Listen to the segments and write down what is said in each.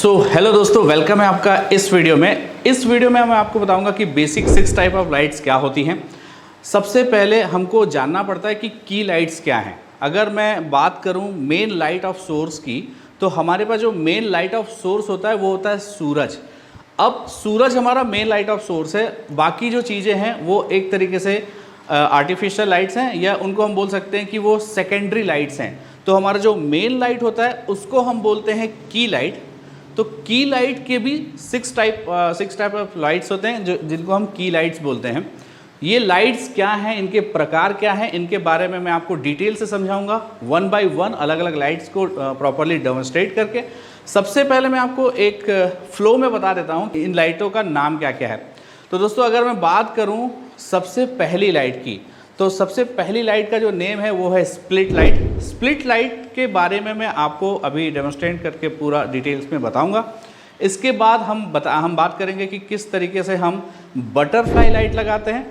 So hello दोस्तों, welcome है आपका इस वीडियो में। इस वीडियो में मैं आपको बताऊंगा कि बेसिक 6 टाइप ऑफ लाइट्स क्या होती हैं। सबसे पहले हमको जानना पड़ता है कि की लाइट्स क्या हैं। अगर मैं बात करूं मेन लाइट ऑफ सोर्स की, तो हमारे पास जो मेन लाइट ऑफ सोर्स होता है वो होता है सूरज। अब सूरज हमारा मेन लाइट ऑफ सोर्स है, बाकी जो चीज़ें हैं वो एक तरीके से आर्टिफिशियल लाइट्स हैं, या उनको हम बोल सकते हैं कि वो सेकेंडरी लाइट्स हैं। तो हमारा जो मेन लाइट होता है उसको हम बोलते हैं की लाइट। तो की लाइट के भी 6 टाइप ऑफ लाइट्स होते हैं जिनको हम की लाइट्स बोलते हैं। ये लाइट्स क्या हैं, इनके प्रकार क्या हैं, इनके बारे में मैं आपको डिटेल से समझाऊंगा, वन बाय वन अलग अलग लाइट्स को प्रॉपरली डेमोन्स्ट्रेट करके। सबसे पहले मैं आपको एक फ्लो में बता देता हूं कि इन लाइटों का नाम क्या क्या है। तो दोस्तों, अगर मैं बात करूं सबसे पहली लाइट की, तो सबसे पहली लाइट का जो नेम है वो है स्प्लिट लाइट। स्प्लिट लाइट के बारे में मैं आपको अभी डेमोन्स्ट्रेट करके पूरा डिटेल्स में बताऊंगा। इसके बाद हम बात करेंगे कि किस तरीके से हम बटरफ्लाई लाइट लगाते हैं।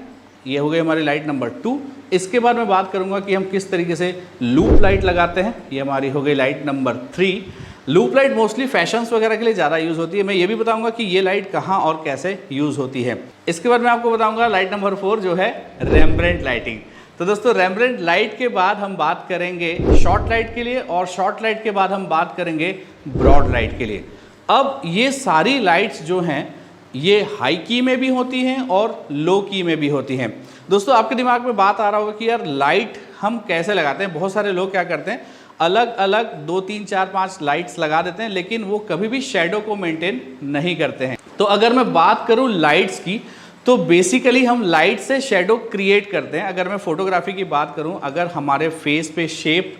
ये हो गई हमारी लाइट नंबर 2। इसके बाद मैं बात करूंगा कि हम किस तरीके से लूप लाइट लगाते हैं। ये हमारी हो गई light number 3। Loop light mostly fashions वगैरह के लिए ज़्यादा यूज़ होती है। मैं ये भी बताऊंगा कि ये लाइट कहाँ और कैसे यूज़ होती है। इसके बाद मैं आपको बताऊंगा लाइट नंबर 4 जो है रेम्ब्रेंट लाइटिंग। तो दोस्तों, रेम्ब्रेंट लाइट के बाद हम बात करेंगे शॉर्ट लाइट के लिए, और शॉर्ट लाइट के बाद हम बात करेंगे ब्रॉड लाइट के लिए। अब ये सारी लाइट्स जो हैं ये हाई की में भी होती हैं और लो की में भी होती हैं। दोस्तों, आपके दिमाग में बात आ रहा होगा कि यार लाइट हम कैसे लगाते हैं। बहुत सारे लोग क्या करते हैं, अलग अलग 2, 3, 4, 5 लाइट्स लगा देते हैं, लेकिन वो कभी भी शेडो को मेंटेन नहीं करते हैं। तो अगर मैं बात करूं लाइट्स की, तो बेसिकली हम लाइट से शेडो क्रिएट करते हैं। अगर मैं फोटोग्राफी की बात करूं, अगर हमारे फेस पे शेप,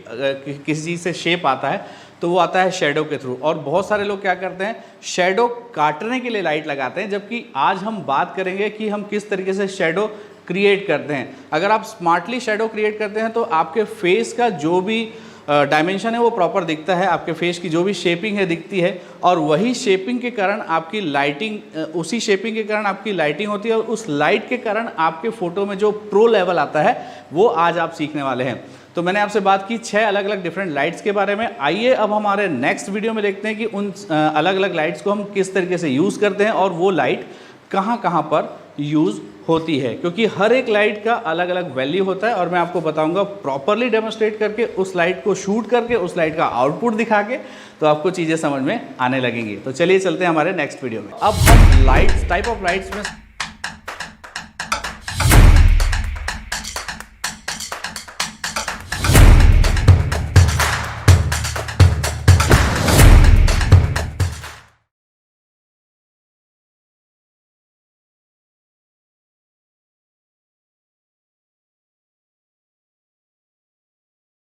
किसी चीज़ से शेप आता है तो वो आता है शेडो के थ्रू। और बहुत सारे लोग क्या करते हैं, शेडो काटने के लिए लाइट लगाते हैं। जबकि आज हम बात करेंगे कि हम किस तरीके से शेडो क्रिएट करते हैं। अगर आप स्मार्टली शेडो क्रिएट करते हैं तो आपके फेस का जो भी डायमेंशन है वो प्रॉपर दिखता है, आपके फेस की जो भी शेपिंग है दिखती है, और वही शेपिंग के कारण आपकी लाइटिंग, उसी शेपिंग के कारण आपकी लाइटिंग होती है, और उस लाइट के कारण आपके फ़ोटो में जो प्रो लेवल आता है वो आज आप सीखने वाले हैं। तो मैंने आपसे बात की 6 अलग अलग डिफरेंट लाइट्स के बारे में। आइए अब हमारे नेक्स्ट वीडियो में देखते हैं कि उन अलग अलग लाइट्स को हम किस तरीके से यूज़ करते हैं और वो लाइट कहाँ कहाँ पर यूज़ होती है, क्योंकि हर एक लाइट का अलग अलग वैल्यू होता है। और मैं आपको बताऊंगा प्रॉपरली डेमोन्स्ट्रेट करके, उस लाइट को शूट करके, उस लाइट का आउटपुट दिखा के, तो आपको चीज़ें समझ में आने लगेंगी। तो चलिए चलते हैं हमारे नेक्स्ट वीडियो में। अब हम लाइट्स, टाइप ऑफ लाइट्स में